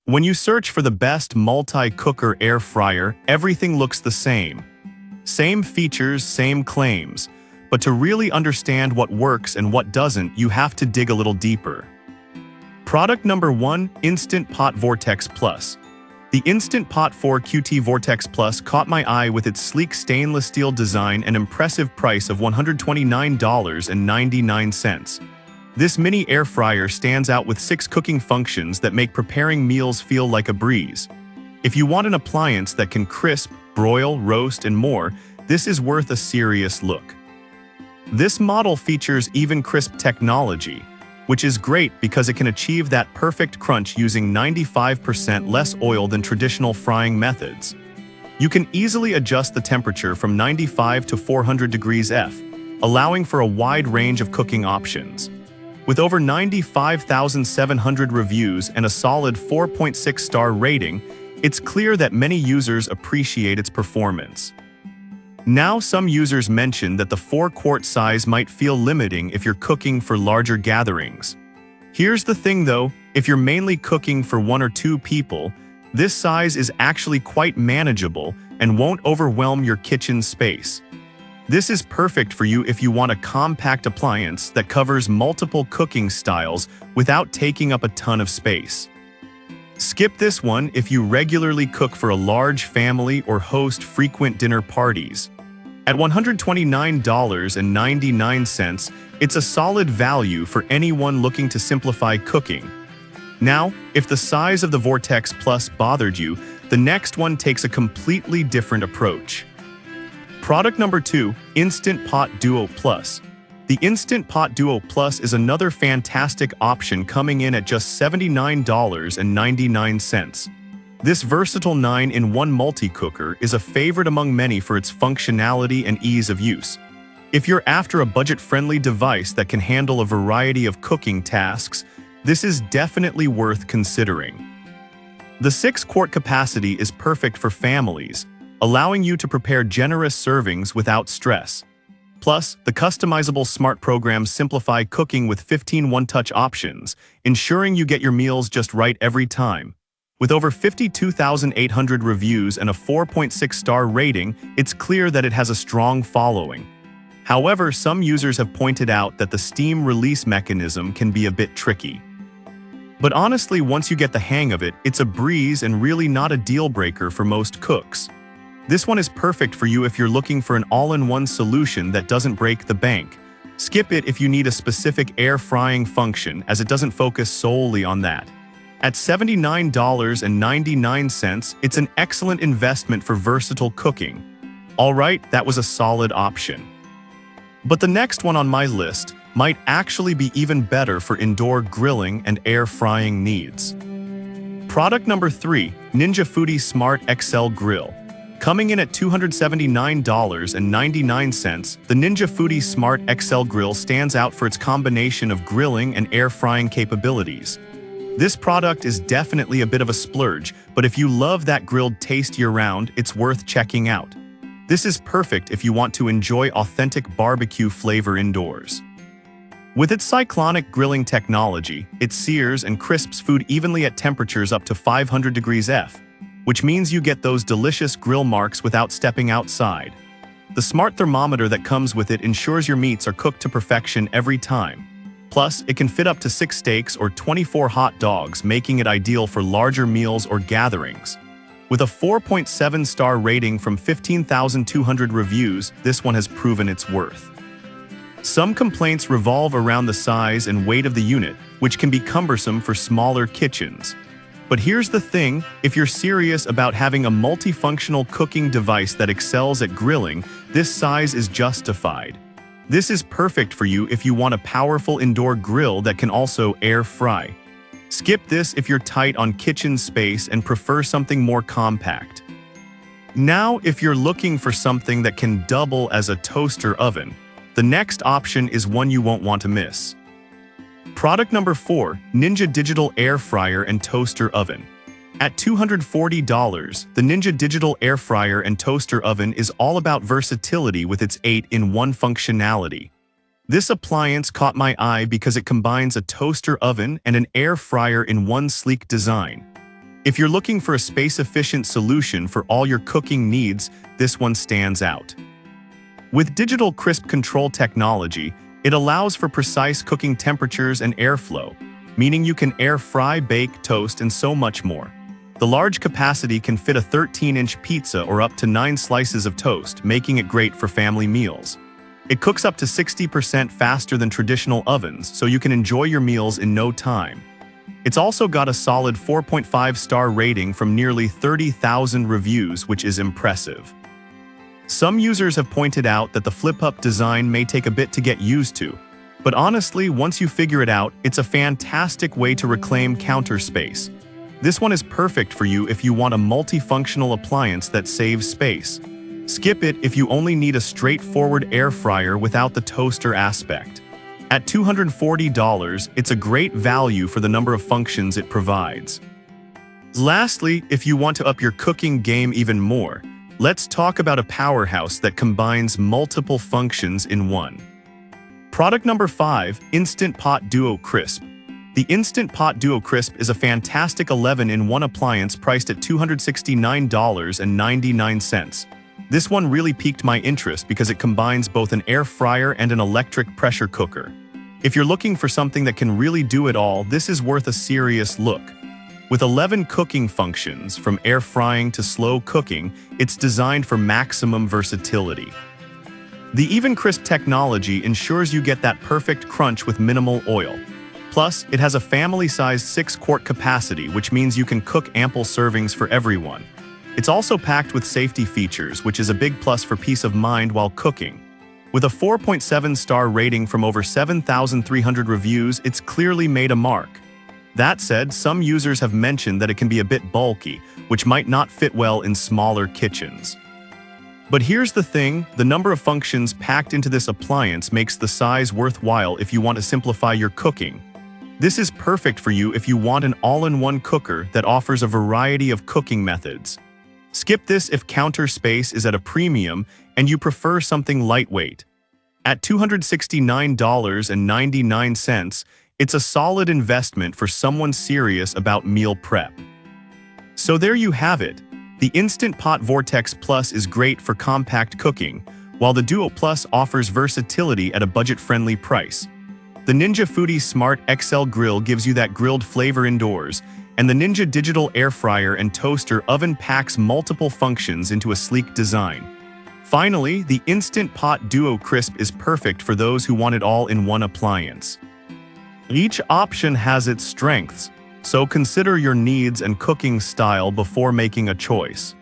When you search for the best multi-cooker air fryer, everything looks the same. Same features, same claims. But to really understand what works and what doesn't, you have to dig a little deeper. Product number 1, Instant Pot Vortex Plus. The Instant Pot 4 QT Vortex Plus caught my eye with its sleek stainless steel design and impressive price of $129.99. This mini air fryer stands out with 6 cooking functions that make preparing meals feel like a breeze. If you want an appliance that can crisp, broil, roast, and more, this is worth a serious look. This model features even crisp technology, which is great because it can achieve that perfect crunch using 95% less oil than traditional frying methods. You can easily adjust the temperature from 95 to 400 degrees F, allowing for a wide range of cooking options. With over 95,700 reviews and a solid 4.6-star rating, it's clear that many users appreciate its performance. Now, some users mention that the 4-quart size might feel limiting if you're cooking for larger gatherings. Here's the thing though, if you're mainly cooking for 1 or 2 people, this size is actually quite manageable and won't overwhelm your kitchen space. This is perfect for you if you want a compact appliance that covers multiple cooking styles without taking up a ton of space. Skip this one if you regularly cook for a large family or host frequent dinner parties. At $129.99, it's a solid value for anyone looking to simplify cooking. Now, if the size of the Vortex Plus bothered you, the next one takes a completely different approach. Product number 2, Instant Pot Duo Plus. The Instant Pot Duo Plus is another fantastic option coming in at just $79.99. This versatile 9-in-1 multi-cooker is a favorite among many for its functionality and ease of use. If you're after a budget-friendly device that can handle a variety of cooking tasks, this is definitely worth considering. The 6-quart capacity is perfect for families, allowing you to prepare generous servings without stress. Plus, the customizable smart programs simplify cooking with 15 one-touch options, ensuring you get your meals just right every time. With over 52,800 reviews and a 4.6-star rating, it's clear that it has a strong following. However, some users have pointed out that the steam release mechanism can be a bit tricky. But honestly, once you get the hang of it, it's a breeze and really not a deal-breaker for most cooks. This one is perfect for you if you're looking for an all-in-one solution that doesn't break the bank. Skip it if you need a specific air frying function, as it doesn't focus solely on that. At $79.99, it's an excellent investment for versatile cooking. Alright, that was a solid option. But the next one on my list might actually be even better for indoor grilling and air frying needs. Product number 3, Ninja Foodi Smart XL Grill. Coming in at $279.99, the Ninja Foodi Smart XL Grill stands out for its combination of grilling and air frying capabilities. This product is definitely a bit of a splurge, but if you love that grilled taste year-round, it's worth checking out. This is perfect if you want to enjoy authentic barbecue flavor indoors. With its cyclonic grilling technology, it sears and crisps food evenly at temperatures up to 500 degrees F, which means you get those delicious grill marks without stepping outside. The smart thermometer that comes with it ensures your meats are cooked to perfection every time. Plus, it can fit up to 6 steaks or 24 hot dogs, making it ideal for larger meals or gatherings. With a 4.7-star rating from 15,200 reviews, this one has proven its worth. Some complaints revolve around the size and weight of the unit, which can be cumbersome for smaller kitchens. But here's the thing, if you're serious about having a multifunctional cooking device that excels at grilling, this size is justified. This is perfect for you if you want a powerful indoor grill that can also air fry. Skip this if you're tight on kitchen space and prefer something more compact. Now, if you're looking for something that can double as a toaster oven, the next option is one you won't want to miss. Product number 4, Ninja Digital Air Fryer and Toaster Oven. At $240, the Ninja Digital Air Fryer and Toaster Oven is all about versatility with its 8-in-1 functionality. This appliance caught my eye because it combines a toaster oven and an air fryer in one sleek design. If you're looking for a space-efficient solution for all your cooking needs, this one stands out. With digital crisp control technology, it allows for precise cooking temperatures and airflow, meaning you can air fry, bake, toast, and so much more. The large capacity can fit a 13-inch pizza or up to 9 slices of toast, making it great for family meals. It cooks up to 60% faster than traditional ovens, so you can enjoy your meals in no time. It's also got a solid 4.5-star rating from nearly 30,000 reviews, which is impressive. Some users have pointed out that the flip-up design may take a bit to get used to, but honestly, once you figure it out, it's a fantastic way to reclaim counter space. This one is perfect for you if you want a multifunctional appliance that saves space. Skip it if you only need a straightforward air fryer without the toaster aspect. At $240, it's a great value for the number of functions it provides. Lastly, if you want to up your cooking game even more, let's talk about a powerhouse that combines multiple functions in one. Product number 5, Instant Pot Duo Crisp. The Instant Pot Duo Crisp is a fantastic 11-in-1 appliance priced at $269.99. This one really piqued my interest because it combines both an air fryer and an electric pressure cooker. If you're looking for something that can really do it all, this is worth a serious look. With 11 cooking functions, from air frying to slow cooking, it's designed for maximum versatility. The Even Crisp technology ensures you get that perfect crunch with minimal oil. Plus, it has a family-sized 6-quart capacity, which means you can cook ample servings for everyone. It's also packed with safety features, which is a big plus for peace of mind while cooking. With a 4.7-star rating from over 7,300 reviews, it's clearly made a mark. That said, some users have mentioned that it can be a bit bulky, which might not fit well in smaller kitchens. But here's the thing, the number of functions packed into this appliance makes the size worthwhile if you want to simplify your cooking. This is perfect for you if you want an all-in-one cooker that offers a variety of cooking methods. Skip this if counter space is at a premium and you prefer something lightweight. At $269.99, it's a solid investment for someone serious about meal prep. So there you have it. The Instant Pot Vortex Plus is great for compact cooking, while the Duo Plus offers versatility at a budget-friendly price. The Ninja Foodi Smart XL Grill gives you that grilled flavor indoors, and the Ninja Digital Air Fryer and Toaster Oven packs multiple functions into a sleek design. Finally, the Instant Pot Duo Crisp is perfect for those who want it all in one appliance. Each option has its strengths, so consider your needs and cooking style before making a choice.